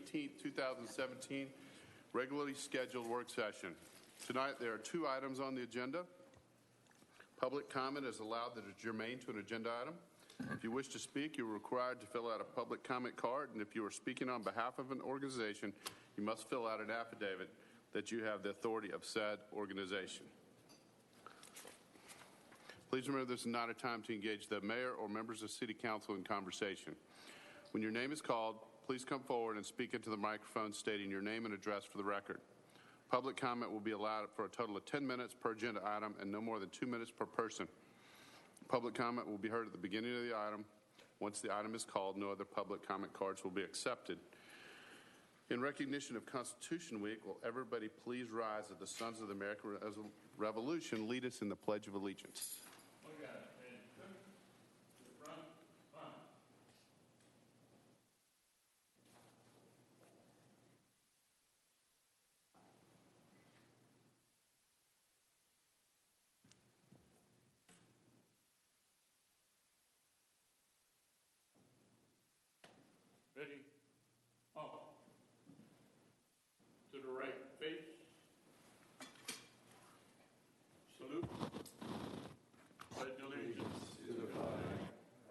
18th, 2017, regularly scheduled work session. Tonight, there are 2 items on the agenda. Public comment is allowed that is germane to an agenda item. If you wish to speak, you are required to fill out a public comment card, and if you are speaking on behalf of an organization, you must fill out an affidavit that you have the authority of said organization. Please remember this is not a time to engage the mayor or members of City Council in conversation. When your name is called, please come forward and speak into the microphone stating your name and address for the record. Public comment will be allowed for a total of 10 minutes per agenda item and no more than 2 minutes per person. Public comment will be heard at the beginning of the item. Once the item is called, no other public comment cards will be accepted. In recognition of Constitution Week, will everybody please rise as the Sons of the American Revolution lead us in the Pledge of Allegiance? Ready? Up. To the right, face. Salute. Pledge allegiance to the flag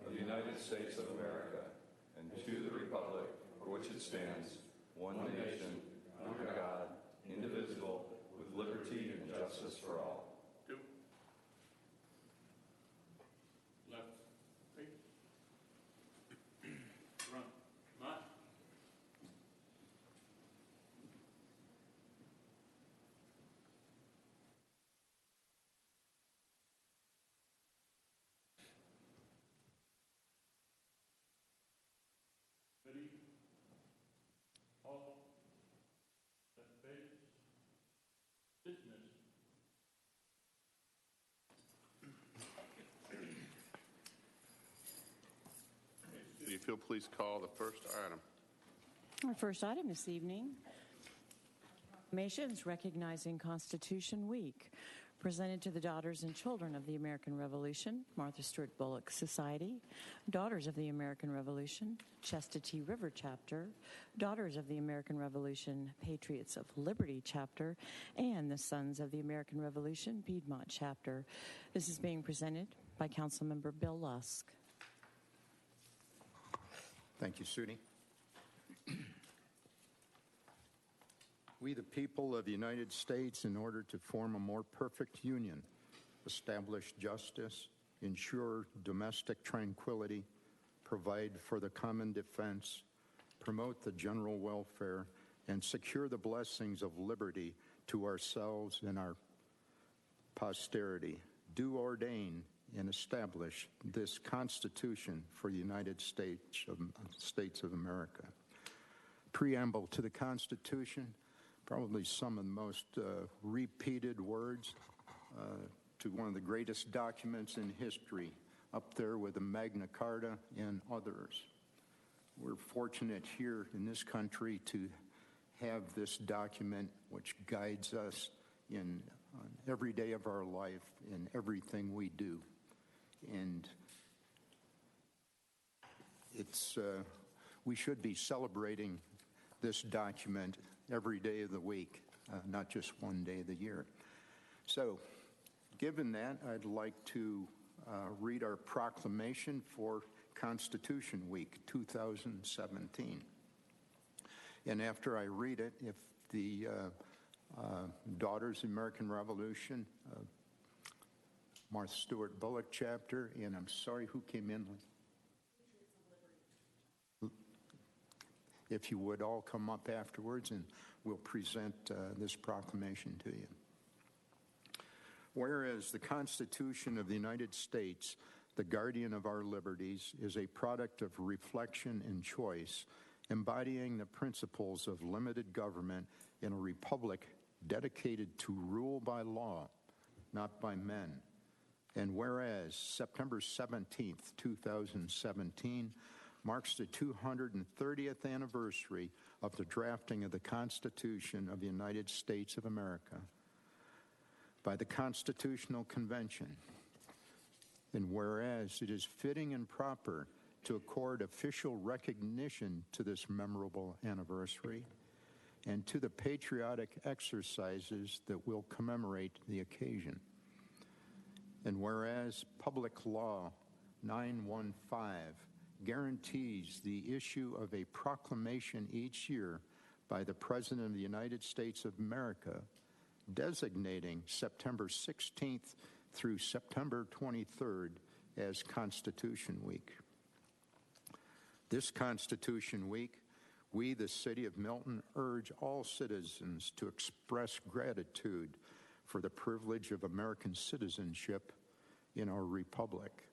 of the United States of America and to the republic for which it stands, one nation, under God, indivisible, with liberty and justice for all. Two. Left. Face. Front. March. Ready? All. Left face. Dismiss. If you'll please call the first item. Our first item this evening, proclamations recognizing Constitution Week, presented to the Daughters and Children of the American Revolution, Martha Stewart Bullock Society, Daughters of the American Revolution, Chastity River Chapter, Daughters of the American Revolution, Patriots of Liberty Chapter, and the Sons of the American Revolution, Piedmont Chapter. This is being presented by Councilmember Bill Lusk. Thank you, Sudi. We, the people of the United States, in order to form a more perfect union, establish justice, ensure domestic tranquility, provide for the common defense, promote the general welfare, and secure the blessings of liberty to ourselves and our posterity, do ordain and establish this Constitution for the United States of America. Preamble to the Constitution, probably some of the most repeated words to one of the greatest documents in history, up there with the Magna Carta and others. We're fortunate here in this country to have this document which guides us in every day of our life in everything we do. And we should be celebrating this document every day of the week, not just one day of the year. So, given that, I'd like to read our proclamation for Constitution Week 2017. And after I read it, if the Daughters of the American Revolution, Martha Stewart Bullock Chapter, and I'm sorry, who came in? If you would all come up afterwards and we'll present this proclamation to you. Whereas the Constitution of the United States, the guardian of our liberties, is a product of reflection and choice, embodying the principles of limited government in a republic dedicated to rule by law, not by men. And whereas September 17th, 2017, marks the 230th anniversary of the drafting of the Constitution of the United States of America by the Constitutional Convention. And whereas it is fitting and proper to accord official recognition to this memorable anniversary and to the patriotic exercises that will commemorate the occasion. And whereas Public Law 915 guarantees the issue of a proclamation each year by the President of the United States of America designating September 16th through September 23rd as Constitution Week. This Constitution Week, we, the City of Milton, urge all citizens to express gratitude for the privilege of American citizenship in our republic,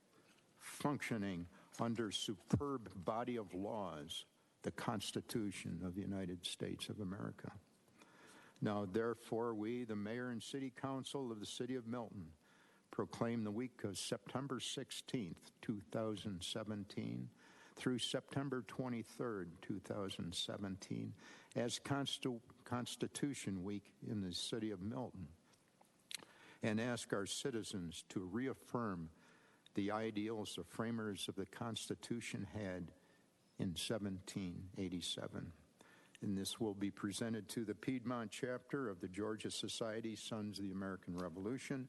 functioning under superb body of laws, the Constitution of the United States of America. Now, therefore, we, the Mayor and City Council of the City of Milton, proclaim the week of September 16th, 2017, through September 23rd, 2017, as Constitution Week in the City of Milton, and ask our citizens to reaffirm the ideals the framers of the Constitution had in 1787. And this will be presented to the Piedmont chapter of the Georgia Society Sons of the American Revolution,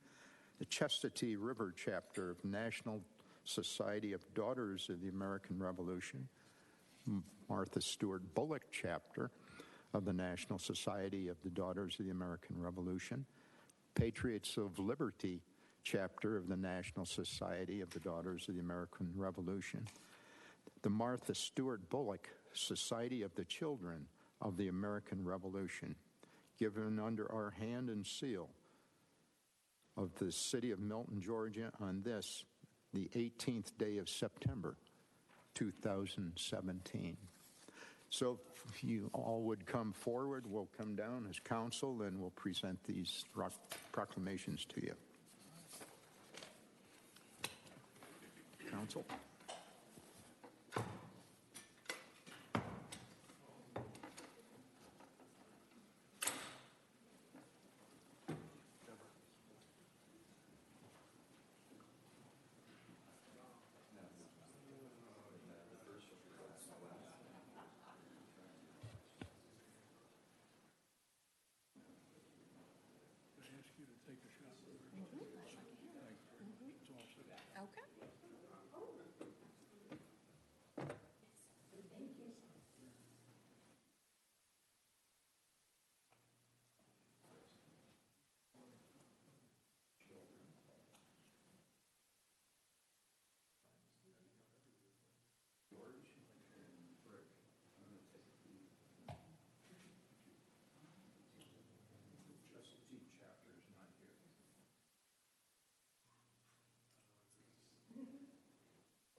the Chestatee River chapter of National Society of Daughters of the American Revolution, Martha Stewart Bullock chapter of the National Society of the Daughters of the American Revolution, Patriots of Liberty chapter of the National Society of the Daughters of the American Revolution, the Martha Stewart Bullock Society of the Children of the American Revolution, given under our hand and seal of the City of Milton, Georgia, on this, the 18th day of September, 2017. So if you all would come forward, we'll come down as council and we'll present these proclamations to you. Council.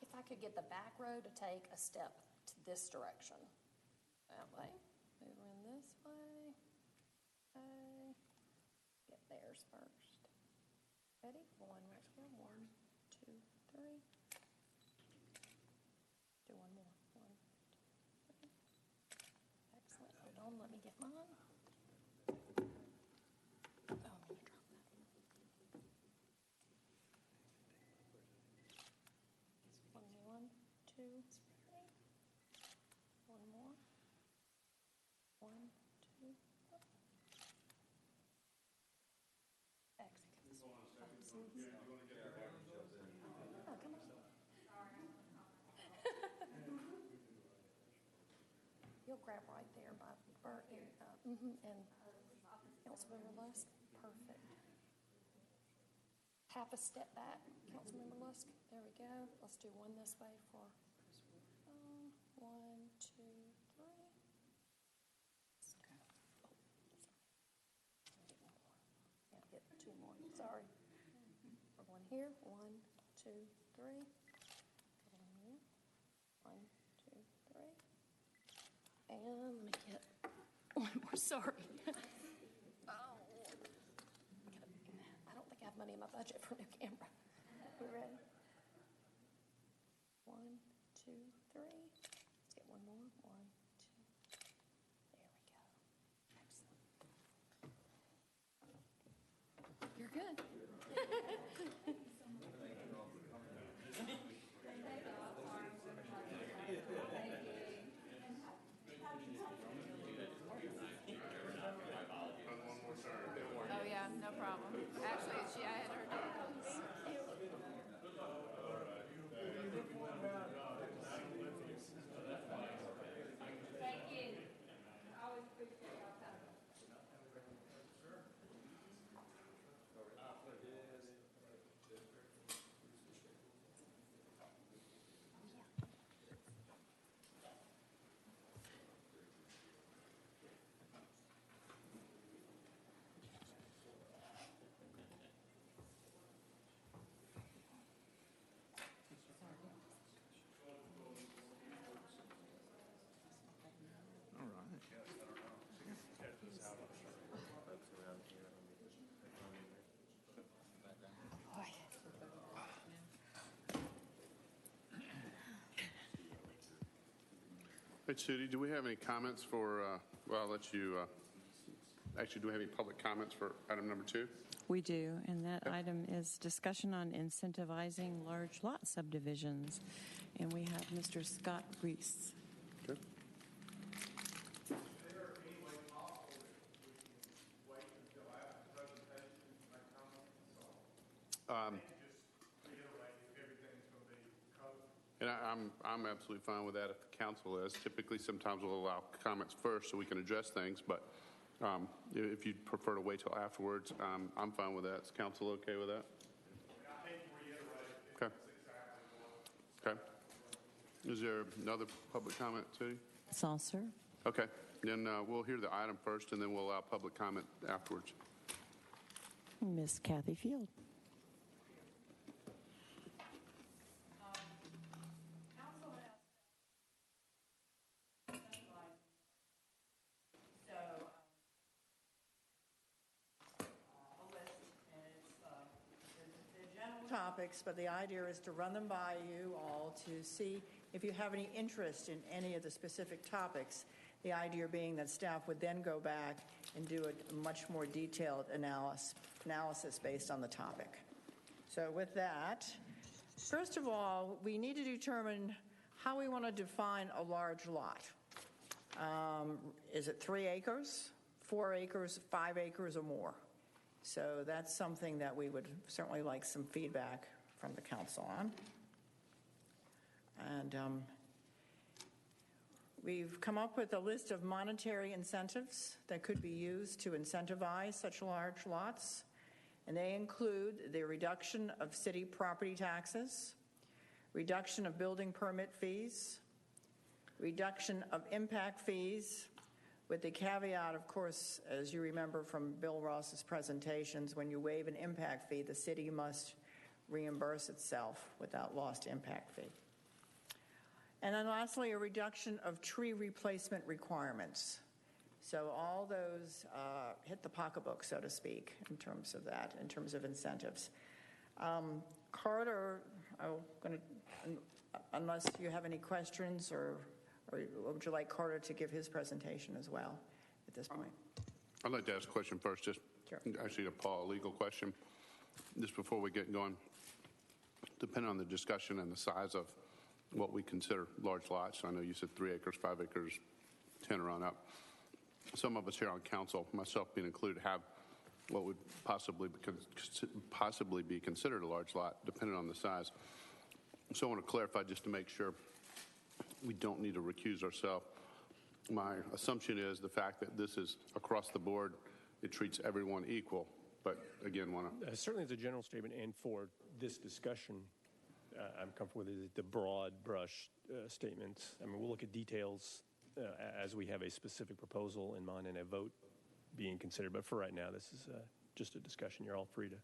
If I could get the back row to take a step to this direction. That way. Move in this way. Okay. Get theirs first. Ready? One right here. 1, 2, 3. Do one more. 1, 2, 3. Excellent. Hold on. Let me get mine. Oh, I'm going to drop that. One, 2, 3. One more. 1, 2. Excellent. Oh, come on. You'll grab right there by Bert and Councilmember Lusk. Perfect. Half a step back, Councilmember Lusk. There we go. Let's do one this way for 1, 2, 3. Yeah, get 2 more. Sorry. We're going here. 1, 2, 3. One here. 1, 2, 3. And let me get one more. Sorry. I don't think I have money in my budget for a new camera. We ready? 1, 2, 3. Let's get one more. 1, 2. There we go. Excellent. You're good. Hey, Sudi, do we have any comments for, well, I'll let you, actually, do we have any public comments for item number 2? We do, and that item is discussion on incentivizing large lot subdivisions. And we have Mr. Scott Reese. Okay. And I'm absolutely fine with that if the council is. Typically, sometimes we'll allow comments first so we can address things, but if you'd prefer to wait till afterwards, I'm fine with that. Is council okay with that? I hate to reiterate. Okay. Okay. Is there another public comment, Sudi? That's all, sir. Okay. Then we'll hear the item first, and then we'll allow public comment afterwards. Miss Kathy Field. Topics, but the idea is to run them by you all to see if you have any interest in any of the specific topics. The idea being that staff would then go back and do a much more detailed analysis based on the topic. So with that, first of all, we need to determine how we want to define a large lot. Is it 3 acres, 4 acres, 5 acres, or more? So that's something that we would certainly like some feedback from the council on. And we've come up with a list of monetary incentives that could be used to incentivize such large lots. And they include the reduction of city property taxes, reduction of building permit fees, reduction of impact fees, with the caveat, of course, as you remember from Bill Ross's presentations, when you waive an impact fee, the city must reimburse itself with that lost impact fee. And then lastly, a reduction of tree replacement requirements. So all those hit the pocketbook, so to speak, in terms of that, in terms of incentives. Carter, unless you have any questions, or would you like Carter to give his presentation as well at this point? I'd like to ask a question first, just Sure. Actually to Paul, a legal question, just before we get going. Depending on the discussion and the size of what we consider large lots, I know you said 3 acres, 5 acres, 10 or on up. Some of us here on council, myself being included, have what would possibly be considered a large lot, depending on the size. So I want to clarify just to make sure we don't need to recuse ourselves. My assumption is the fact that this is across the board, it treats everyone equal. But again, want to certainly as a general statement, and for this discussion, I'm comfortable with the broad brush statements. I mean, we'll look at details as we have a specific proposal in mind and a vote being considered. But for right now, this is just a discussion. You're all free to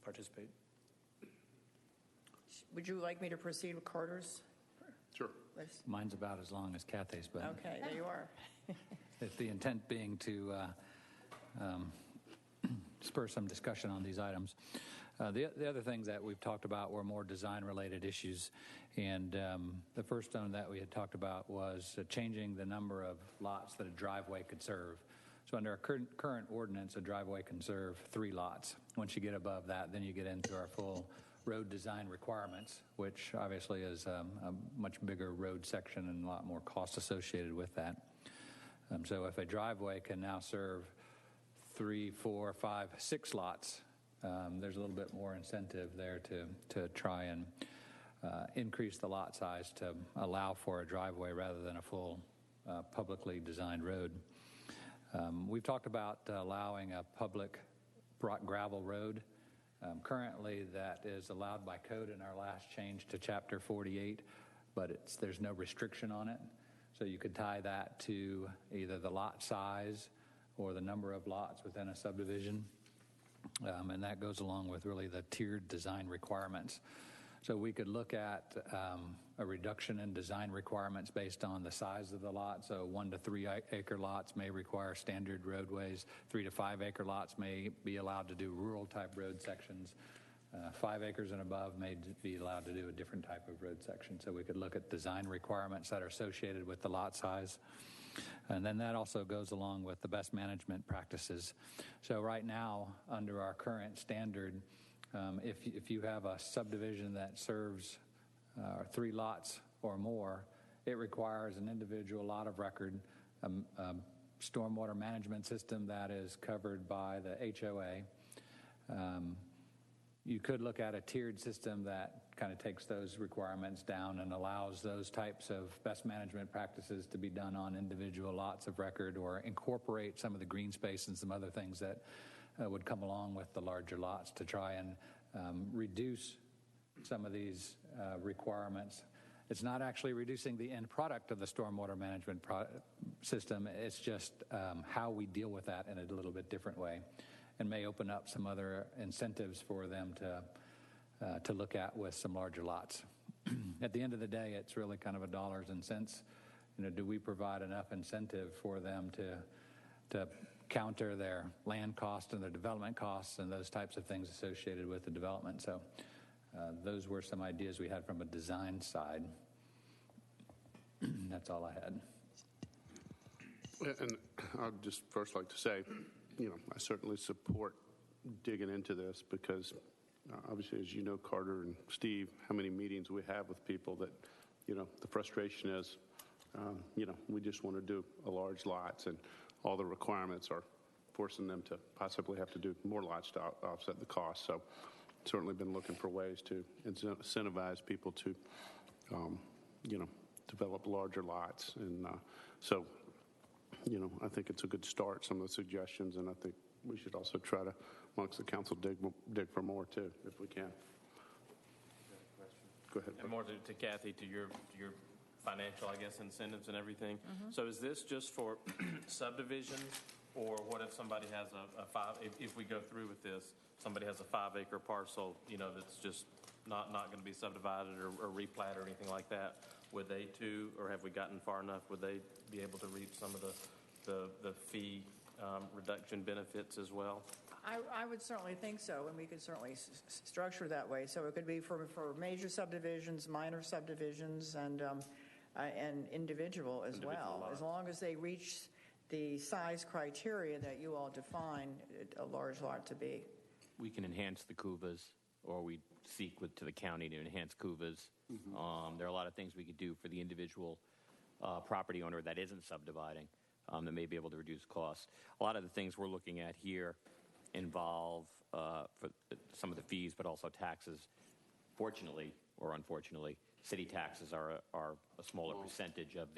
participate. Would you like me to proceed with Carter's sure. list? Mine's about as long as Kathy's, but Okay, there you are. if the intent being to spur some discussion on these items. The other things that we've talked about were more design-related issues, and the first one that we had talked about was changing the number of lots that a driveway could serve. So under our current ordinance, a driveway can serve 3 lots. Once you get above that, then you get into our full road design requirements, which obviously is a much bigger road section and a lot more cost associated with that. So if a driveway can now serve 3, 4, 5, 6 lots, there's a little bit more incentive there to try and increase the lot size to allow for a driveway rather than a full publicly designed road. We've talked about allowing a public gravel road. Currently, that is allowed by code in our last change to Chapter 48, but there's no restriction on it. So you could tie that to either the lot size or the number of lots within a subdivision. And that goes along with really the tiered design requirements. So we could look at a reduction in design requirements based on the size of the lot. So 1 to 3 acre lots may require standard roadways. 3 to 5 acre lots may be allowed to do rural type road sections. 5 acres and above may be allowed to do a different type of road section. So we could look at design requirements that are associated with the lot size. And then that also goes along with the best management practices. So right now, under our current standard, if you have a subdivision that serves 3 lots or more, it requires an individual lot of record, stormwater management system that is covered by the HOA. You could look at a tiered system that kind of takes those requirements down and allows those types of best management practices to be done on individual lots of record, or incorporate some of the green space and some other things that would come along with the larger lots to try and reduce some of these requirements. It's not actually reducing the end product of the stormwater management system. It's just how we deal with that in a little bit different way, and may open up some other incentives for them to look at with some larger lots. At the end of the day, it's really kind of a dollars and cents. Do we provide enough incentive for them to counter their land costs and their development costs and those types of things associated with the development? So those were some ideas we had from a design side. That's all I had. And I'd just first like to say, I certainly support digging into this, because obviously, as you know, Carter and Steve, how many meetings we have with people that, the frustration is, we just want to do a large lots, and all the requirements are forcing them to possibly have to do more lots to offset the cost. So certainly been looking for ways to incentivize people to, develop larger lots. And so, I think it's a good start, some of the suggestions, and I think we should also try to, amongst the council, dig for more too, if we can. Go ahead. And more to Kathy, to your financial, I guess, incentives and everything. So is this just for subdivisions, or what if somebody has if we go through with this, somebody has a 5-acre parcel, that's just not going to be subdivided or replat or anything like that? Would they too, or have we gotten far enough, would they be able to reap some of the fee reduction benefits as well? I would certainly think so, and we could certainly structure that way. So it could be for major subdivisions, minor subdivisions, and individual as well. As long as they reach the size criteria that you all define a large lot to be. We can enhance the CUVAs, or we seek to the county to enhance CUVAs. There are a lot of things we could do for the individual property owner that isn't subdividing that may be able to reduce costs. A lot of the things we're looking at here involve for some of the fees, but also taxes. Fortunately or unfortunately, city taxes are a smaller percentage of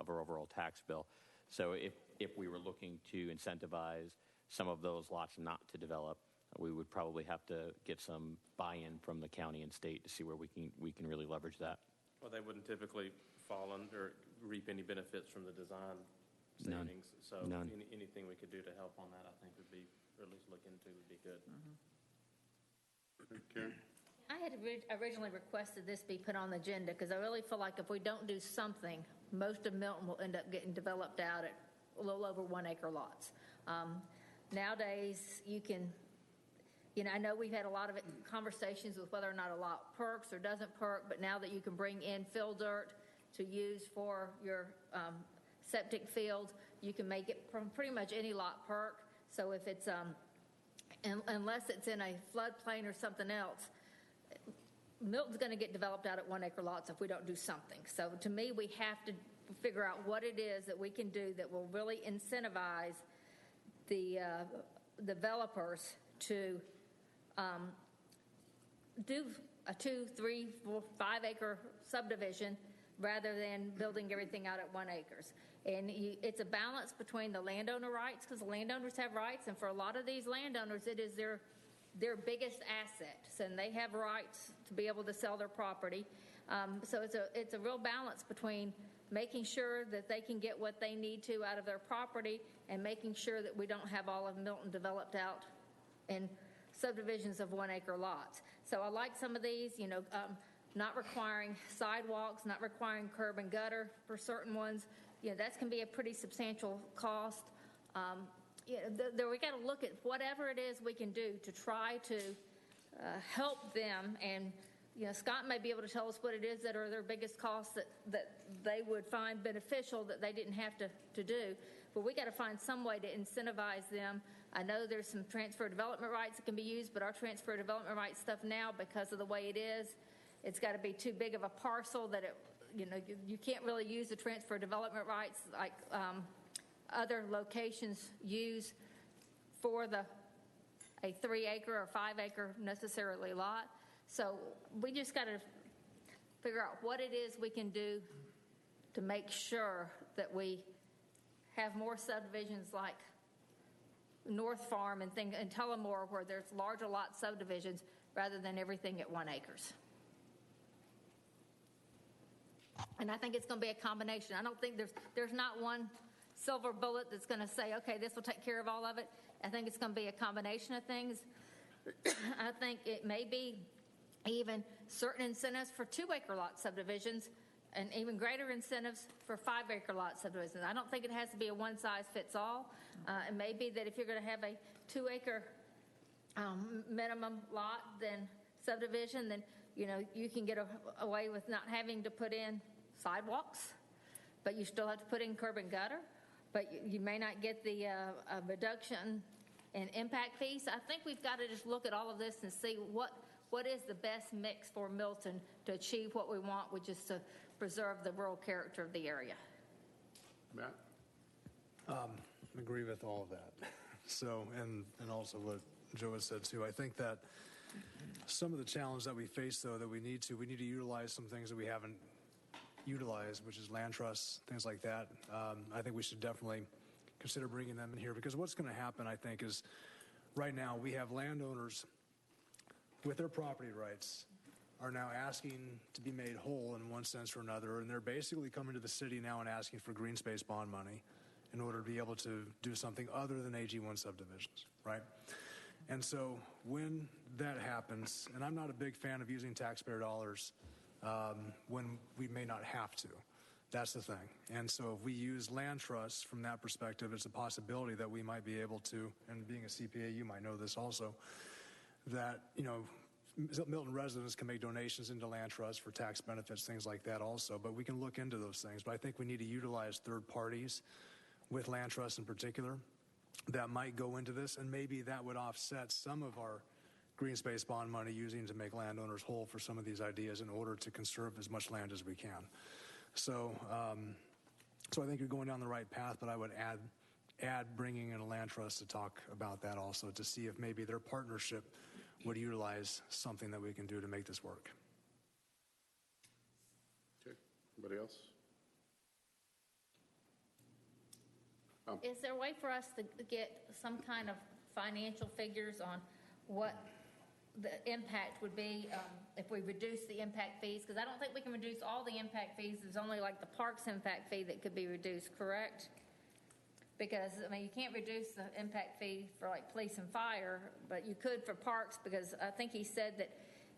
our overall tax bill. So if we were looking to incentivize some of those lots not to develop, we would probably have to get some buy-in from the county and state to see where we can really leverage that. Well, they wouldn't typically fall under reap any benefits from the design savings. So None. Anything we could do to help on that, I think would be, or at least look into, would be good. Karen? I had originally requested this be put on the agenda because I really feel like if we don't do something, most of Milton will end up getting developed out at a little over 1-acre lots. Nowadays, you can, I know we've had a lot of conversations with whether or not a lot perks or doesn't perk, but now that you can bring in fill dirt to use for your septic field, you can make it from pretty much any lot perk. So if it's, unless it's in a floodplain or something else, Milton's going to get developed out at 1-acre lots if we don't do something. So to me, we have to figure out what it is that we can do that will really incentivize the developers to do a 2, 3, 4, 5-acre subdivision rather than building everything out at 1 acre. And it's a balance between the landowner rights, because the landowners have rights, and for a lot of these landowners, it is their biggest asset. So they have rights to be able to sell their property. So it's a real balance between making sure that they can get what they need to out of their property and making sure that we don't have all of Milton developed out in subdivisions of 1-acre lots. So I like some of these, not requiring sidewalks, not requiring curb and gutter for certain ones. That can be a pretty substantial cost. We got to look at whatever it is we can do to try to help them. And Scott may be able to tell us what it is that are their biggest costs that they would find beneficial that they didn't have to do. But we got to find some way to incentivize them. I know there's some transfer development rights that can be used, but our transfer development rights stuff now, because of the way it is, it's got to be too big of a parcel that you can't really use the transfer development rights like other locations use for a 3-acre or 5-acre necessarily lot. So we just got to figure out what it is we can do to make sure that we have more subdivisions like North Farm and Tullamore, where there's larger lot subdivisions rather than everything at 1 acres. And I think it's going to be a combination. I don't think there's not one silver bullet that's going to say, okay, this will take care of all of it. I think it's going to be a combination of things. I think it may be even certain incentives for 2-acre lot subdivisions and even greater incentives for 5-acre lot subdivisions. I don't think it has to be a one-size-fits-all. It may be that if you're going to have a 2-acre minimum lot, then subdivision, then you can get away with not having to put in sidewalks, but you still have to put in curb and gutter. But you may not get the reduction in impact fees. I think we've got to just look at all of this and see what is the best mix for Milton to achieve what we want, which is to preserve the rural character of the area. Matt? I agree with all of that. So, and also what Joe has said too. I think that some of the challenge that we face, though, that we need to utilize some things that we haven't utilized, which is land trusts, things like that. I think we should definitely consider bringing them in here, because what's going to happen, I think, is right now we have landowners with their property rights are now asking to be made whole in one sense or another, and they're basically coming to the city now and asking for green space bond money in order to be able to do something other than AG1 subdivisions, right? And so when that happens, and I'm not a big fan of using taxpayer dollars when we may not have to. That's the thing. And so if we use land trusts from that perspective, it's a possibility that we might be able to, and being a CPA, you might know this also, that, Milton residents can make donations into land trusts for tax benefits, things like that also, but we can look into those things. But I think we need to utilize third parties with land trusts in particular that might go into this, and maybe that would offset some of our green space bond money using to make landowners whole for some of these ideas in order to conserve as much land as we can. So I think you're going down the right path, but I would add bringing in a land trust to talk about that also, to see if maybe their partnership would utilize something that we can do to make this work. Okay. Anybody else? Is there a way for us to get some kind of financial figures on what the impact would be if we reduce the impact fees? Because I don't think we can reduce all the impact fees. There's only like the parks impact fee that could be reduced, correct? Because, you can't reduce the impact fee for like police and fire, but you could for parks, because I think he said that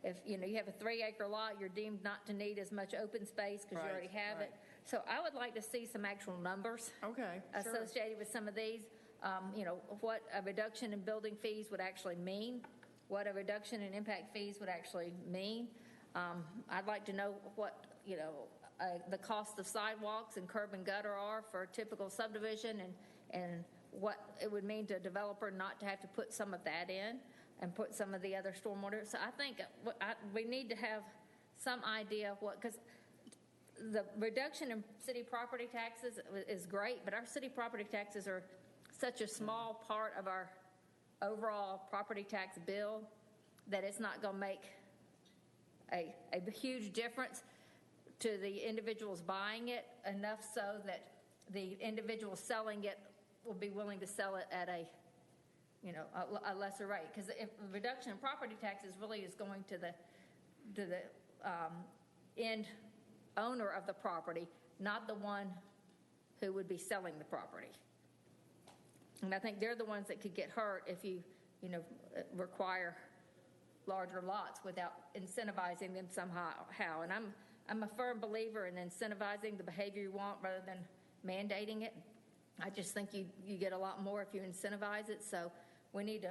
if, you have a 3-acre lot, you're deemed not to need as much open space because you already have it. So I would like to see some actual numbers associated with some of these. What a reduction in building fees would actually mean, what a reduction in impact fees would actually mean. I'd like to know what, the cost of sidewalks and curb and gutter are for a typical subdivision, and what it would mean to a developer not to have to put some of that in and put some of the other stormwater. So I think we need to have some idea of because the reduction in city property taxes is great, but our city property taxes are such a small part of our overall property tax bill that it's not going to make a huge difference to the individuals buying it, enough so that the individual selling it will be willing to sell it at a lesser rate. Because if the reduction in property taxes really is going to the end owner of the property, not the one who would be selling the property. And I think they're the ones that could get hurt if you require larger lots without incentivizing them somehow. And I'm a firm believer in incentivizing the behavior you want rather than mandating it. I just think you get a lot more if you incentivize it. So we need to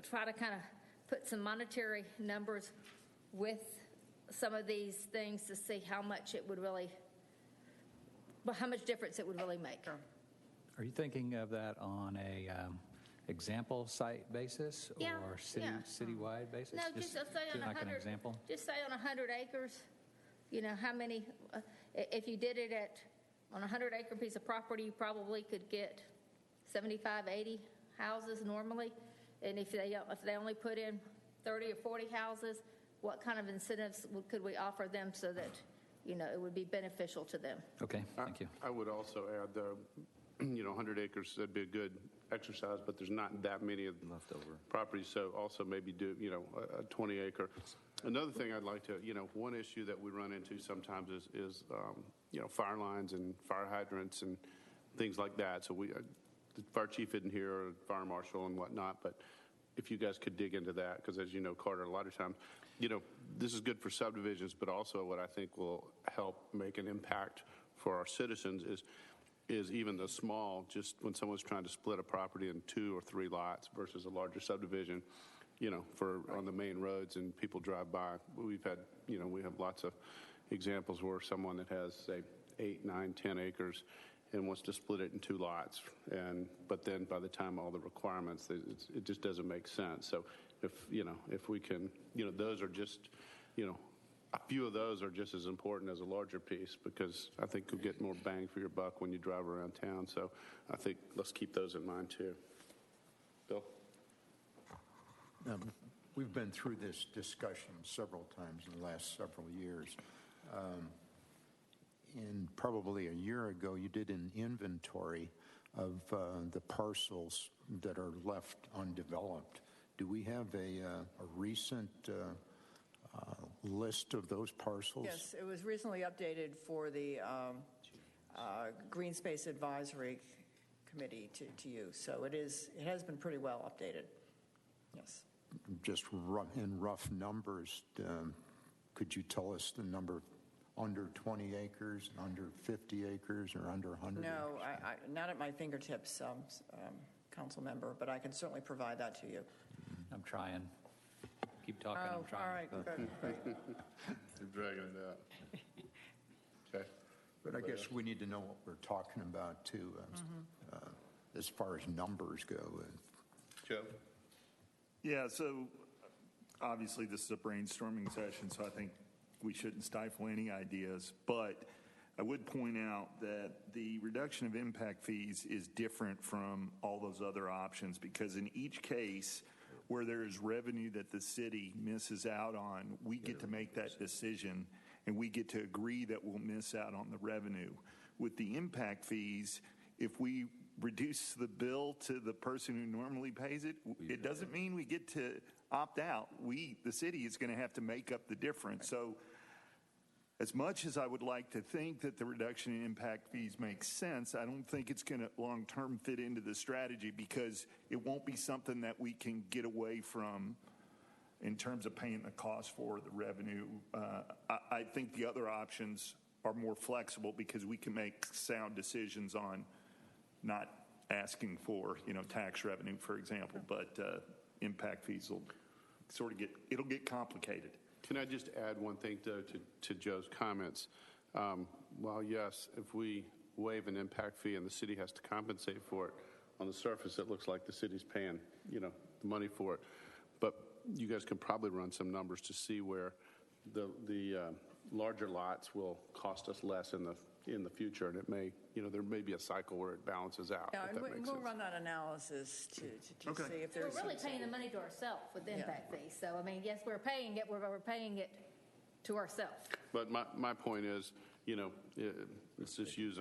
try to kind of put some monetary numbers with some of these things to see how much it would really, well, how much difference it would really make. Are you thinking of that on a example site basis or Yeah, yeah. citywide basis? No, just say on like 100. an example. Just say on 100 acres. You know how many? If you did it on a 100-acre piece of property, you probably could get 75, 80 houses normally. And if they only put in 30 or 40 houses, what kind of incentives could we offer them so that it would be beneficial to them? Okay, thank you. I would also add, 100 acres, that'd be a good exercise, but there's not that many of Leftover properties, so also maybe do, a 20 acre. Another thing I'd like to, one issue that we run into sometimes is fire lines and fire hydrants and things like that. So the fire chief isn't here, or fire marshal and whatnot, but if you guys could dig into that, because as you know, Carter, a lot of times, this is good for subdivisions, but also what I think will help make an impact for our citizens is even the small, just when someone's trying to split a property in 2 or 3 lots versus a larger subdivision, on the main roads and people drive by. We've had, we have lots of examples where someone that has, say, 8, 9, 10 acres and wants to split it in 2 lots. But then by the time all the requirements, it just doesn't make sense. So if we can, those are just, a few of those are just as important as a larger piece, because I think you'll get more bang for your buck when you drive around town. So I think let's keep those in mind too. Bill? We've been through this discussion several times in the last several years. And probably a year ago, you did an inventory of the parcels that are left undeveloped. Do we have a recent list of those parcels? Yes, it was recently updated for the Green Space Advisory Committee to use. So it has been pretty well updated. Yes. Just in rough numbers, could you tell us the number under 20 acres, under 50 acres, or under 100 No, acres? not at my fingertips, council member, but I can certainly provide that to you. I'm trying. Keep talking, I'm trying. All right, good, great. You're dragging it out. Okay. But I guess we need to know what we're talking about, too, as far as numbers go. Joe? Yeah, so obviously this is a brainstorming session, so I think we shouldn't stifle any ideas. But I would point out that the reduction of impact fees is different from all those other options, because in each case where there is revenue that the city misses out on, we get to make that decision, and we get to agree that we'll miss out on the revenue. With the impact fees, if we reduce the bill to the person who normally pays it, it doesn't mean we get to opt out. The city is going to have to make up the difference. So as much as I would like to think that the reduction in impact fees makes sense, I don't think it's going to long-term fit into the strategy, because it won't be something that we can get away from in terms of paying the cost for the revenue. I think the other options are more flexible, because we can make sound decisions on not asking for, tax revenue, for example, but impact fees will it'll get complicated. Can I just add one thing, though, to Joe's comments? While, yes, if we waive an impact fee and the city has to compensate for it, on the surface it looks like the city's paying, the money for it. But you guys can probably run some numbers to see where the larger lots will cost us less in the future, and it may, there may be a cycle where it balances out. Yeah, if and that makes we'll sense. run that analysis to see if there's... We're really paying the money to ourselves with the impact fees. So, I mean, yes, we're paying it, we're paying it to ourselves. But my point is, let's just use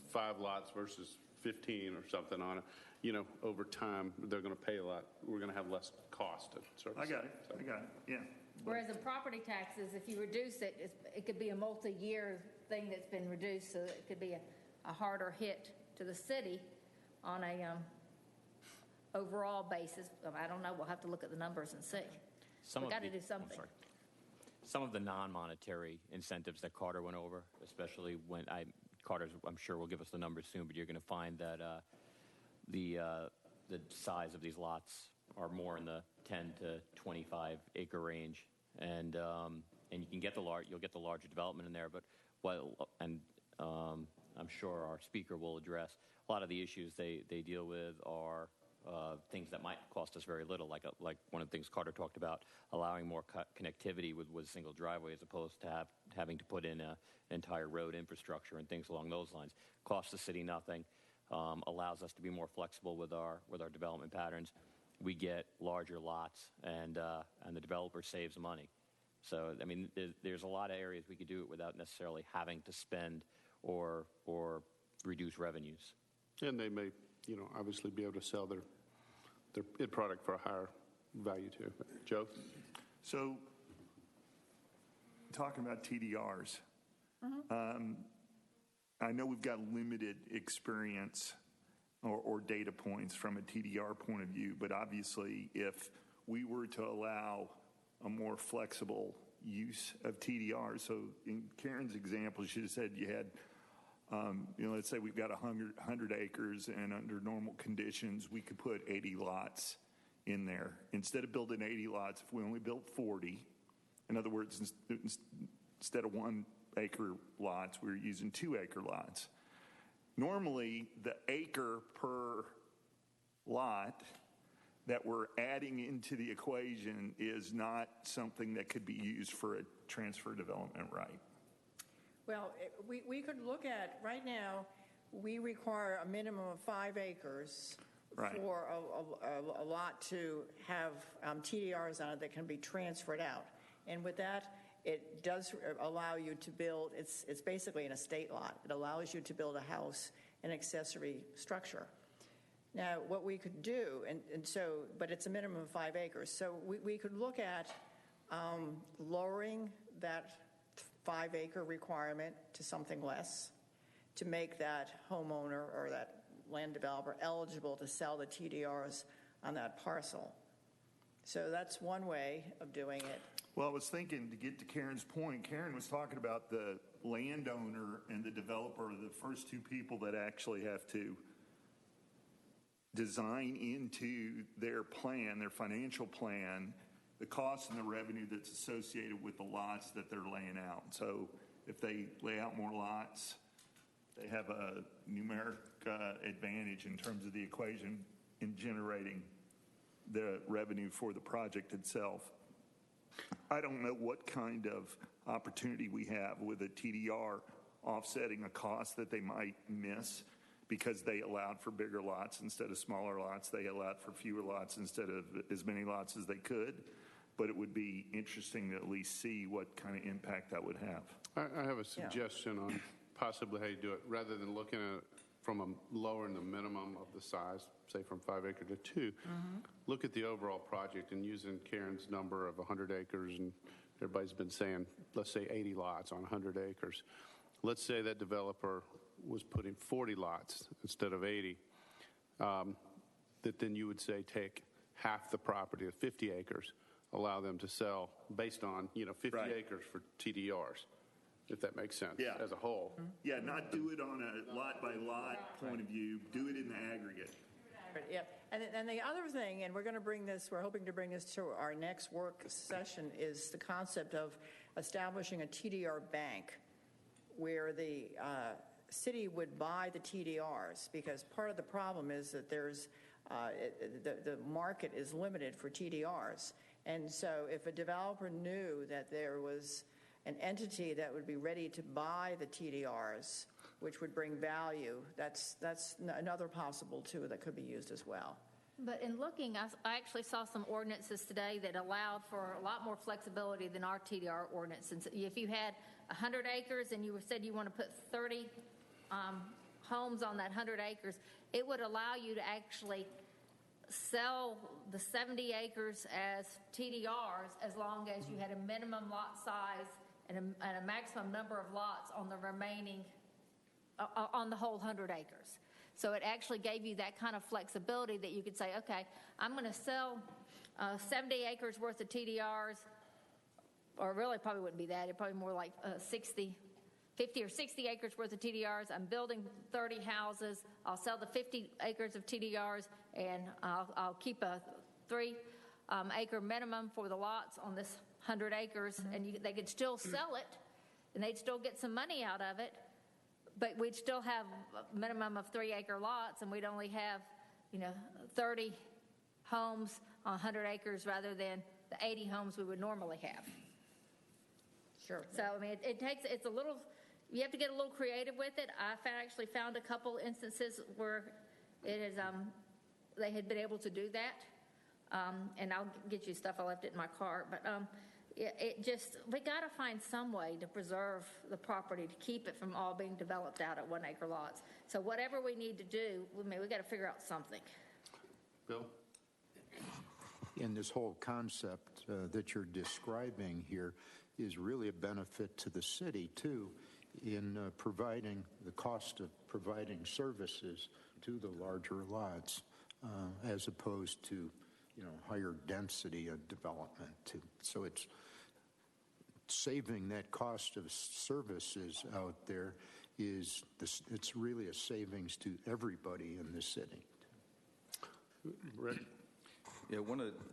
5 lots versus 15 or something on it. Over time, they're going to pay a lot. We're going to have less cost to service. I got it. Yeah. Whereas in property taxes, if you reduce it, it could be a multi-year thing that's been reduced, so it could be a harder hit to the city on a overall basis. I don't know. We'll have to look at the numbers and see. We've got to do something. Some of the non-monetary incentives that Carter went over, especially when Carter's, I'm sure, will give us the numbers soon, but you're going to find that the size of these lots are more in the 10 to 25 acre range, and you can get you'll get the larger development in there. But I'm sure our speaker will address a lot of the issues they deal with are things that might cost us very little, like one of the things Carter talked about, allowing more connectivity with a single driveway as opposed to having to put in an entire road infrastructure and things along those lines. Costs the city nothing, allows us to be more flexible with our development patterns. We get larger lots, and the developer saves money. So, I mean, there's a lot of areas we could do it without necessarily having to spend or reduce revenues. And they may, obviously be able to sell their product for a higher value too. Joe? So, talking about TDRs, I know we've got limited experience or data points from a TDR point of view, but obviously if we were to allow a more flexible use of TDR, so in Karen's example, she just said you had, let's say we've got 100 acres, and under normal conditions, we could put 80 lots in there. Instead of building 80 lots, if we only built 40, in other words, instead of 1 acre lots, we're using 2 acre lots. Normally, the acre per lot that we're adding into the equation is not something that could be used for a transfer development right. Well, we could look at, right now, we require a minimum of 5 acres for a lot to have TDRs on it that can be transferred out. And with that, it does allow you to build, it's basically an estate lot. It allows you to build a house, an accessory structure. Now, what we could do, but it's a minimum of 5 acres, so we could look at lowering that 5 acre requirement to something less to make that homeowner or that land developer eligible to sell the TDRs on that parcel. So that's one way of doing it. Well, I was thinking, to get to Karen's point, Karen was talking about the landowner and the developer, the first two people that actually have to design into their plan, their financial plan, the cost and the revenue that's associated with the lots that they're laying out. So if they lay out more lots, they have a numeric advantage in terms of the equation in generating the revenue for the project itself. I don't know what kind of opportunity we have with a TDR offsetting a cost that they might miss because they allowed for bigger lots instead of smaller lots. They allowed for fewer lots instead of as many lots as they could. But it would be interesting to at least see what kind of impact that would have. I have a suggestion on possibly how you do it. Rather than looking at it from lowering the minimum of the size, say from 5 acre to 2, look at the overall project and using Karen's number of 100 acres, and everybody's been saying, let's say 80 lots on 100 acres. Let's say that developer was putting 40 lots instead of 80, that then you would say take half the property of 50 acres, allow them to sell based on 50 acres for TDRs, if that makes sense, as a whole. Yeah, not do it on a lot by lot point of view, do it in the aggregate. Yeah, and the other thing, and we're hoping to bring this to our next work session, is the concept of establishing a TDR bank where the city would buy the TDRs, because part of the problem is that there's the market is limited for TDRs. And so if a developer knew that there was an entity that would be ready to buy the TDRs, which would bring value, that's another possible tool that could be used as well. But in looking, I actually saw some ordinances today that allowed for a lot more flexibility than our TDR ordinance. And if you had 100 acres and you said you want to put 30 homes on that 100 acres, it would allow you to actually sell the 70 acres as TDRs as long as you had a minimum lot size and a maximum number of lots on the remaining, on the whole 100 acres. So it actually gave you that kind of flexibility that you could say, okay, I'm going to sell 70 acres worth of TDRs, or really probably wouldn't be that. It'd probably more like 50 or 60 acres worth of TDRs. I'm building 30 houses. I'll sell the 50 acres of TDRs, and I'll keep a acre minimum for the lots on this 100 acres, and they could still sell it, and they'd still get some money out of it, but we'd still have a minimum of 3 acre lots, and we'd only have, 30 homes on 100 acres rather than the 80 homes we would normally have. Sure. So, I mean, it's a little, you have to get a little creative with it. I actually found a couple instances where it is, they had been able to do that. And I'll get you stuff. I left it in my car. But we got to find some way to preserve the property, to keep it from all being developed out at 1 acre lots. So whatever we need to do, we got to figure out something. Bill? And this whole concept that you're describing here is really a benefit to the city, too, in providing the cost of providing services to the larger lots, as opposed to, higher density of development. So it's saving that cost of services out there it's really a savings to everybody in the city. Rick? Yeah,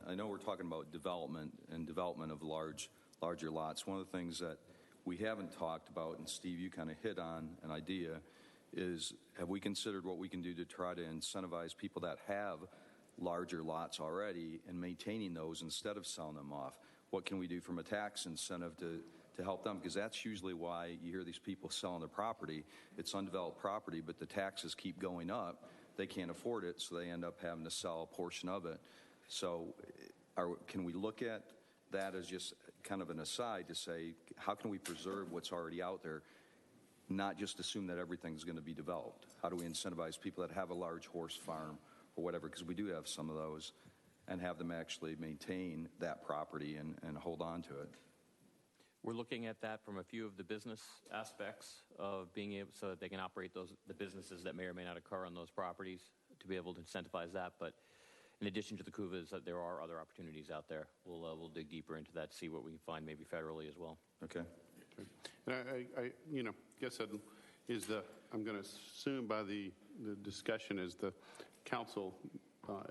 I know we're talking about development and development of larger lots. One of the things that we haven't talked about, and Steve, you kind of hit on an idea, is have we considered what we can do to try to incentivize people that have larger lots already and maintaining those instead of selling them off? What can we do from a tax incentive to help them? Because that's usually why you hear these people selling their property. It's undeveloped property, but the taxes keep going up. They can't afford it, so they end up having to sell a portion of it. So can we look at that as just kind of an aside to say, how can we preserve what's already out there, not just assume that everything's going to be developed? How do we incentivize people that have a large horse farm or whatever, because we do have some of those, and have them actually maintain that property and hold on to it? We're looking at that from a few of the business aspects of being able, so that they can operate the businesses that may or may not occur on those properties, to be able to incentivize that. But in addition to the CUVAs, there are other opportunities out there. We'll dig deeper into that, see what we can find maybe federally as well. Okay. And I guess I'm going to assume by the discussion is the council,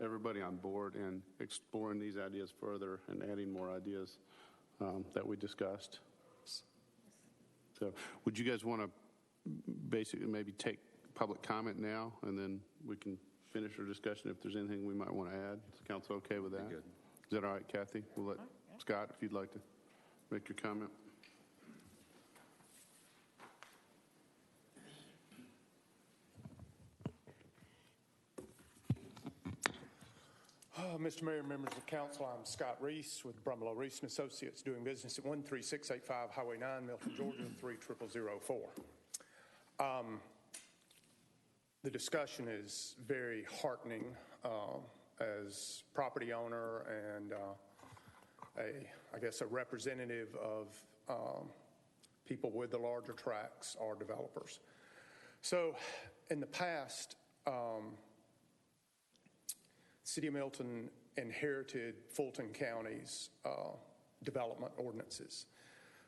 everybody on board and exploring these ideas further and adding more ideas that we discussed. So would you guys want to basically maybe take public comment now, and then we can finish our discussion if there's anything we might want to add? Is the council okay with that? Good. Is that all right, Kathy? We'll let Scott, if you'd like to make your comment. Mr. Mayor, members of council, I'm Scott Reese with Brumlow Reese & Associates, doing business at 13685 Highway 9, Milton, Georgia, 30004. The discussion is very heartening as property owner and a representative of people with the larger tracts or developers. So in the past, City of Milton inherited Fulton County's development ordinances.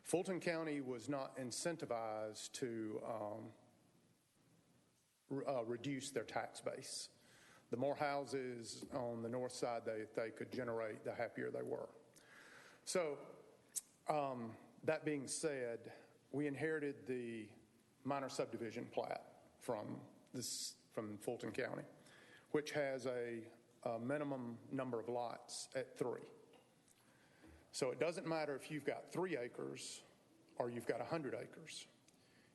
Fulton County was not incentivized to reduce their tax base. The more houses on the north side they could generate, the happier they were. So that being said, we inherited the minor subdivision plat from Fulton County, which has a minimum number of lots at 3. So it doesn't matter if you've got 3 acres or you've got 100 acres.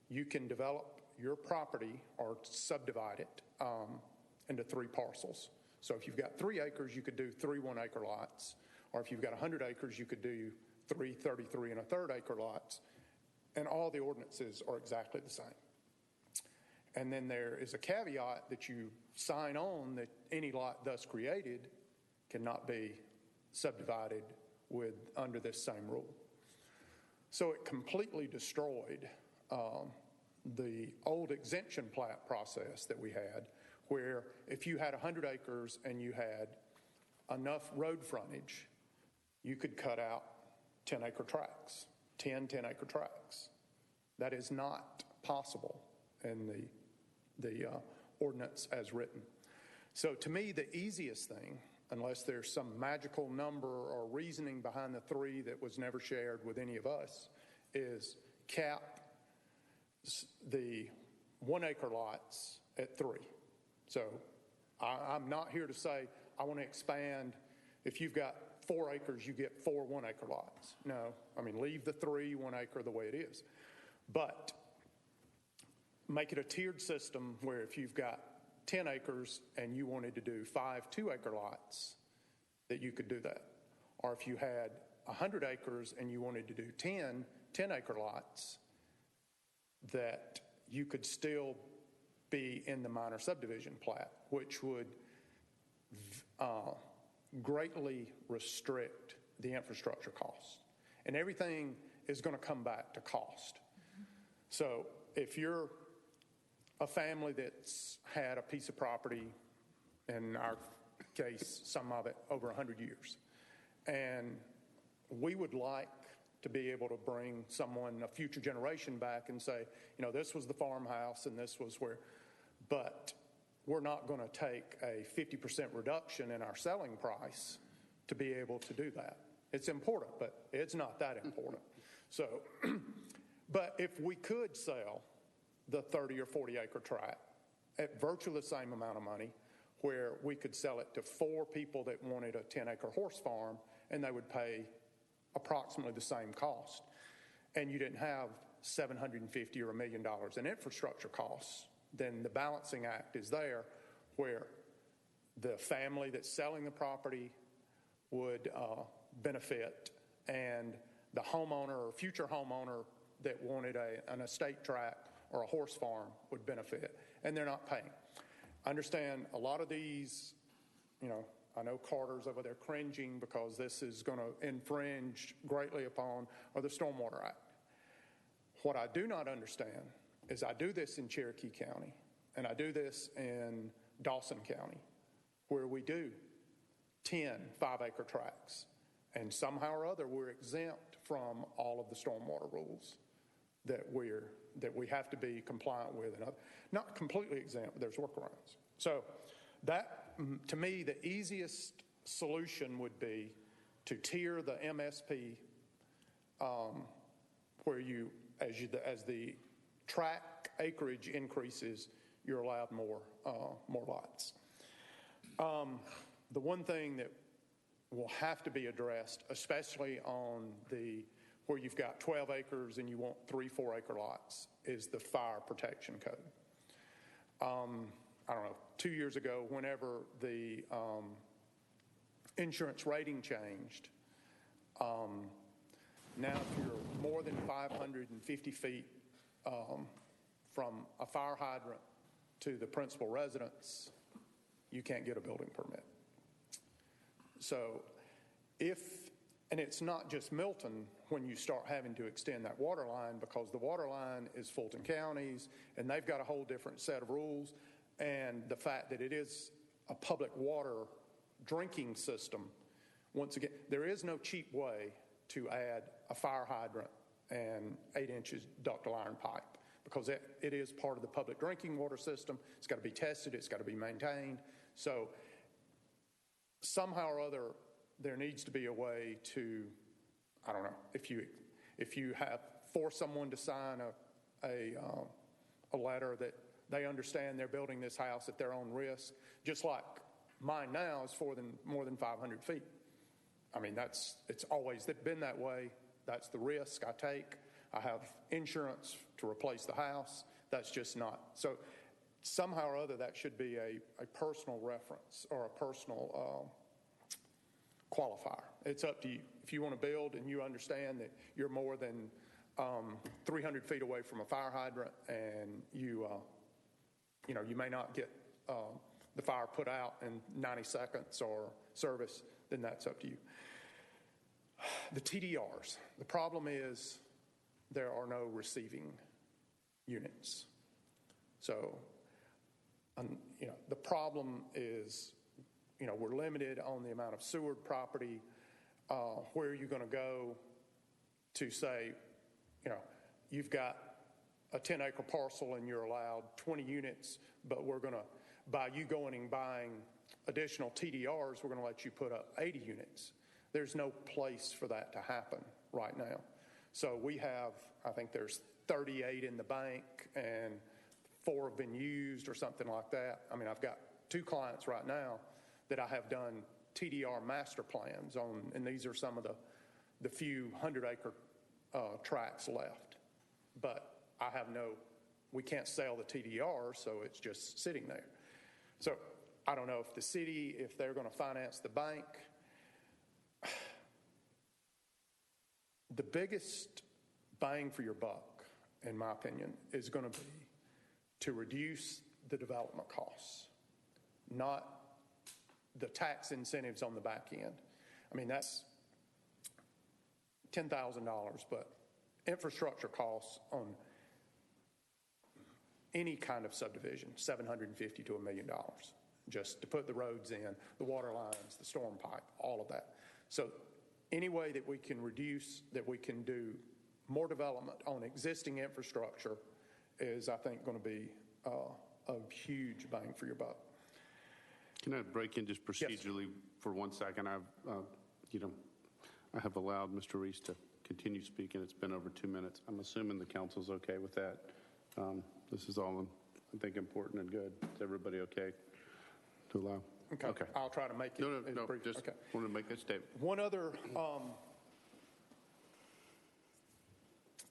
You can develop your property or subdivide it into 3 parcels. So if you've got 3 acres, you could do 3 1-acre lots. Or if you've got 100 acres, you could do 3 33 1/3 acre lots. And all the ordinances are exactly the same. And then there is a caveat that you sign on that any lot thus created cannot be subdivided under this same rule. So it completely destroyed the old exemption plat process that we had, where if you had 100 acres and you had enough road frontage, you could cut out 10-acre tracts, 10-acre tracts. That is not possible in the ordinance as written. So to me, the easiest thing unless there's some magical number or reasoning behind the 3 that was never shared with any of us, is cap the 1 acre lots at 3. So I'm not here to say I want to expand. If you've got 4 acres, you get 4 1 acre lots. No, I mean, leave the 3 1 acre the way it is. But make it a tiered system where if you've got 10 acres and you wanted to do 5 2 acre lots, that you could do that. Or if you had 100 acres and you wanted to do 10 acre lots, that you could still be in the minor subdivision plat, which would greatly restrict the infrastructure costs. And everything is going to come back to cost. So if you're a family that's had a piece of property, in our case, some of it over 100 years, and we would like to be able to bring someone, a future generation, back and say, you know, this was the farmhouse and this was where, but we're not going to take a 50% reduction in our selling price to be able to do that. It's important, but it's not that important. So, but if we could sell the 30 or 40 acre tract at virtually the same amount of money, where we could sell it to 4 people that wanted a 10 acre horse farm and they would pay approximately the same cost, and you didn't have $750 or $1 million in infrastructure costs, then the balancing act is there where the family that's selling the property would benefit, and the homeowner or future homeowner that wanted an estate tract or a horse farm would benefit, and they're not paying. I understand a lot of these, you know, I know Carter's over there cringing because this is going to infringe greatly upon the Stormwater Act. What I do not understand is I do this in Cherokee County and I do this in Dawson County, where we do 10 5-acre tracts, and somehow or other we're exempt from all of the stormwater rules that we have to be compliant with. And not completely exempt, but there's workarounds. So that, to me, the easiest solution would be to tier the MSP, where as the tract acreage increases, you're allowed more lots. The one thing that will have to be addressed, especially on where you've got 12 acres and you want 3 4-acre lots, is the fire protection code. I don't know, 2 years ago, whenever the insurance rating changed, now if you're more than 550 feet from a fire hydrant to the principal residence, you can't get a building permit. So and it's not just Milton when you start having to extend that water line, because the water line is Fulton County's, and they've got a whole different set of rules. And the fact that it is a public water drinking system, once again, there is no cheap way to add a fire hydrant and 8 inches ductile iron pipe, because it is part of the public drinking water system. It's got to be tested. It's got to be maintained. So somehow or other, there needs to be a way to, I don't know, if you force someone to sign a letter that they understand they're building this house at their own risk, just like mine now is more than 500 feet. I mean, it's always been that way. That's the risk I take. I have insurance to replace the house. That's just not. So somehow or other, that should be a personal reference or a personal qualifier. It's up to you. If you want to build and you understand that you're more than 300 feet away from a fire hydrant, and you may not get the fire put out in 90 seconds or service, then that's up to you. The TDRs. The problem is there are no receiving units. So, the problem is, we're limited on the amount of sewered property. Where are you going to go to say, you've got a 10-acre parcel and you're allowed 20 units, but by you going and buying additional TDRs, we're going to let you put up 80 units. There's no place for that to happen right now. So we have, I think there's 38 in the bank and 4 have been used or something like that. I mean, I've got 2 clients right now that I have done TDR master plans on, and these are some of the few 100-acre tracts left. But we can't sell the TDR, so it's just sitting there. So I don't know if the city, if they're going to finance the bank. The biggest bang for your buck, in my opinion, is going to be to reduce the development costs, not the tax incentives on the back end. I mean, that's $10,000, but infrastructure costs on any kind of subdivision, $750 to $1 million, just to put the roads in, the water lines, the storm pipe, all of that. So any way that we can reduce, that we can do more development on existing infrastructure is, I think, going to be a huge bang for your buck. Can I break in just procedurally for 1 second? I have allowed Mr. Reese to continue speaking. It's been over 2 minutes. I'm assuming the council's okay with that. This is all, I think, important and good. Is everybody okay to allow? Okay. I'll try to make it No, brief. just Okay. wanted to make that statement. One other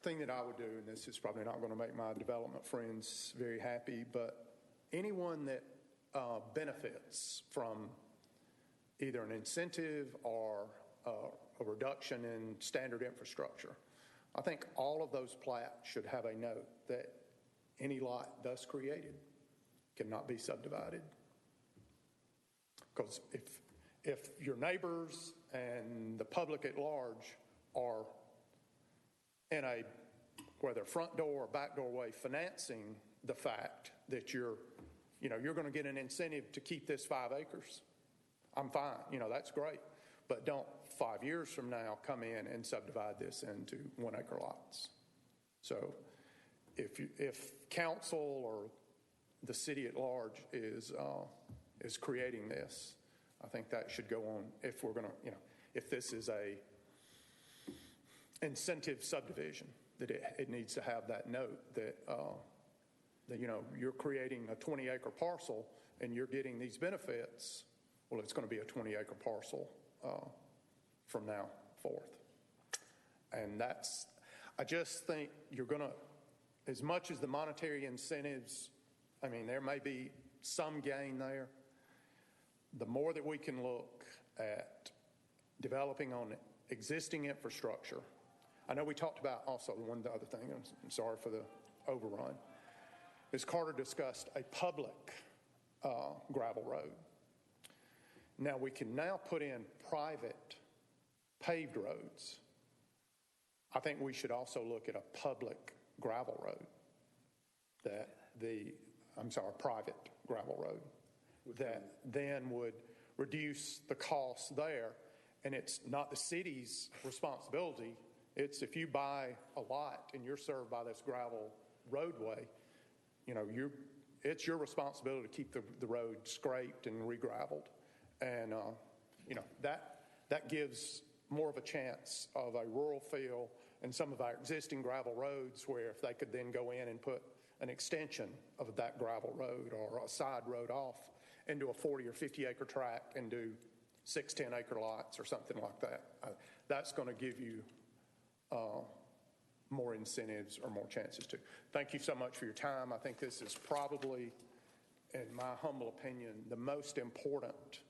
thing that I would do, and this is probably not going to make my development friends very happy, but anyone that benefits from either an incentive or a reduction in standard infrastructure, I think all of those plats should have a note that any lot thus created cannot be subdivided. Because if your neighbors and the public at large are in whether front door or back doorway financing the fact that you're going to get an incentive to keep this 5 acres, I'm fine. That's great. But don't 5 years from now come in and subdivide this into 1 acre lots. So if council or the city at large is creating this, I think that should go on. If we're going to, if this is a incentive subdivision, that it needs to have that note that you're creating a 20-acre parcel and you're getting these benefits. Well, it's going to be a 20-acre parcel from now forth. And I just think you're going to, as much as the monetary incentives, I mean, there may be some gain there. The more that we can look at developing on existing infrastructure. I know we talked about also one other thing, I'm sorry for the overrun, is Carter discussed a public gravel road. Now we can now put in private paved roads. I think we should also look at a public gravel road private gravel road that then would reduce the costs there. And it's not the city's responsibility. It's if you buy a lot and you're served by this gravel roadway, it's your responsibility to keep the road scraped and re-graveled. And, that gives more of a chance of a rural feel in some of our existing gravel roads where if they could then go in and put an extension of that gravel road or a side road off into a 40 or 50 acre tract and do 6 10-acre lots or something like that. That's going to give you more incentives or more chances to. Thank you so much for your time. I think this is probably, in my humble opinion, the most important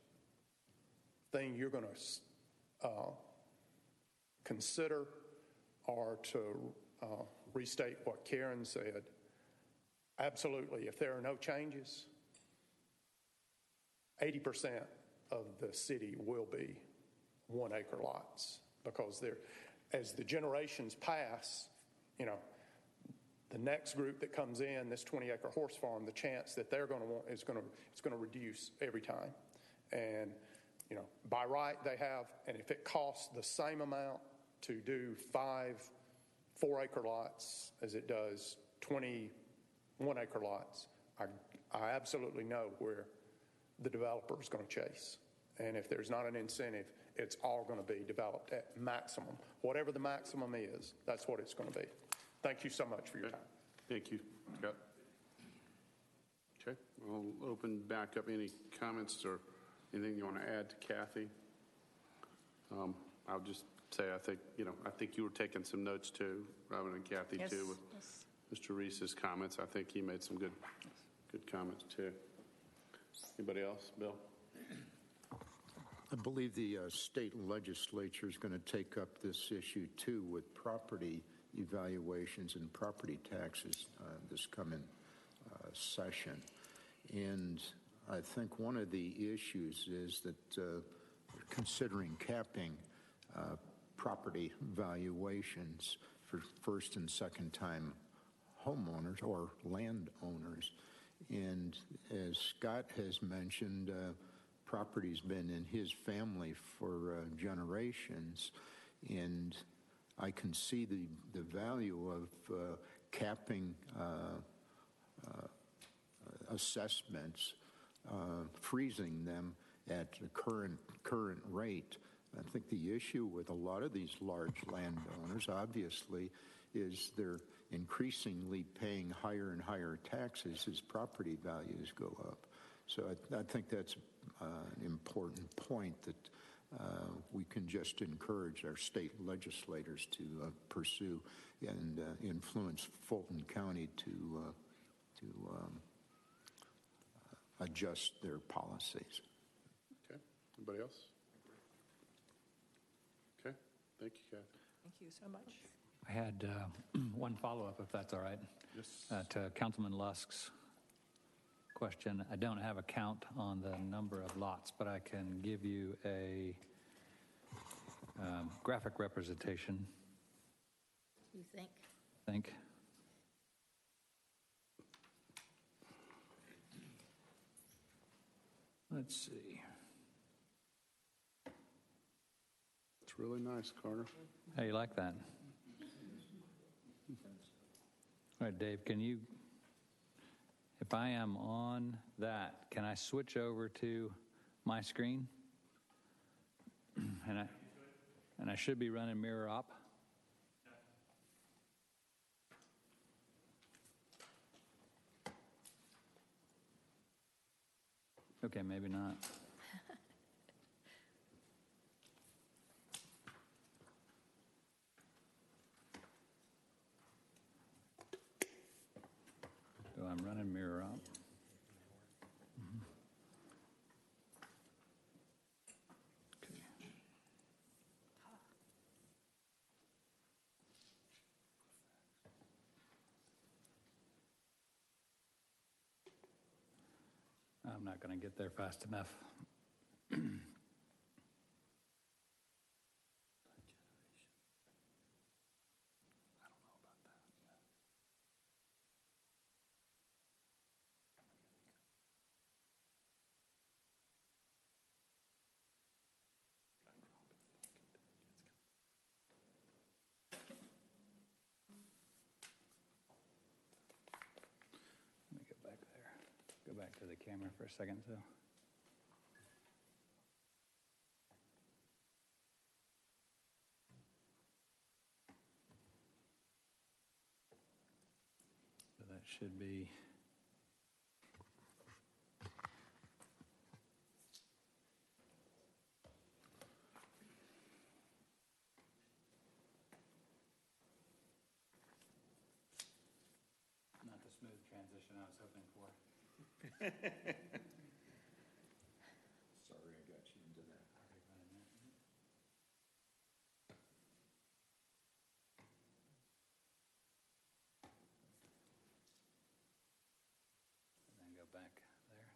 thing you're going to consider, or to restate what Karen said. Absolutely, if there are no changes, 80% of the city will be 1 acre lots, because as the generations pass, the next group that comes in, this 20-acre horse farm, the chance that they're going to want it's going to reduce every time. And by right they have, and if it costs the same amount to do 5 4-acre lots as it does 20 1-acre lots, I absolutely know where the developer is going to chase. And if there's not an incentive, it's all going to be developed at maximum. Whatever the maximum is, that's what it's going to be. Thank you so much for your time. Thank you, Scott. Okay, we'll open back up any comments or anything you want to add to Kathy. I'll just say I think you were taking some notes too, Robin and Kathy Yes, too, with yes. Mr. Reese's comments. I think he made some good comments too. Anybody else, Bill? I believe the state legislature is going to take up this issue too with property evaluations and property taxes this coming session. And I think one of the issues is that considering capping property valuations for first and second time homeowners or landowners. And as Scott has mentioned, property's been in his family for generations, and I can see the value of capping assessments, freezing them at the current rate. I think the issue with a lot of these large landowners, obviously, is they're increasingly paying higher and higher taxes as property values go up. So I think that's an important point that we can just encourage our state legislators to pursue and influence Fulton County to adjust their policies. Okay. Anybody else? Okay. Thank you, Kathy. Thank you so much. I had one follow-up, if that's all right. Yes. To Councilman Lusk's question. I don't have a count on the number of lots, but I can give you a graphic representation. You think? I think. Let's see. It's really nice, Carter. How you like that? All right, Dave, can you, if I am on that, can I switch over to my screen? And I should be running mirror up. Okay, maybe not. So I'm running mirror up. Okay. I'm not going to get there fast enough. Let me go back there. Go back to the camera for a second, so. So that should be. Not the smooth transition I was hoping for. Sorry I got you into that. And then go back there.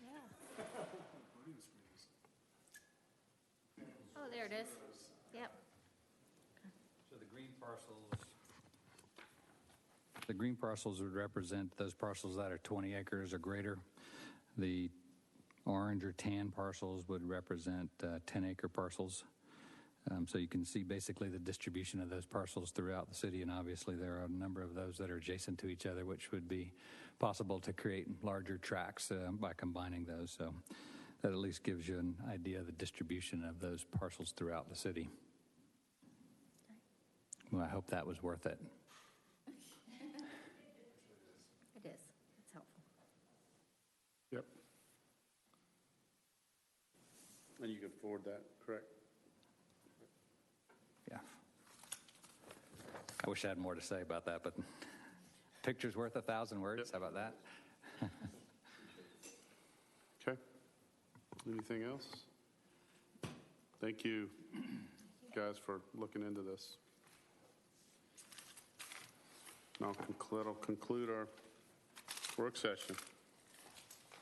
Yeah. Oh, there it is. Yep. So the green parcels would represent those parcels that are 20 acres or greater. The orange or tan parcels would represent 10-acre parcels. So you can see basically the distribution of those parcels throughout the city, and obviously there are a number of those that are adjacent to each other, which would be possible to create larger tracts by combining those. So that at least gives you an idea of the distribution of those parcels throughout the city. Well, I hope that was worth it. It is. It's helpful. Yep. And you can forward that, correct? Yeah. I wish I had more to say about that, but picture's worth 1,000 words. Yep. How about that? Okay. Anything else? Thank you, guys, for looking into this. I'll conclude our work session.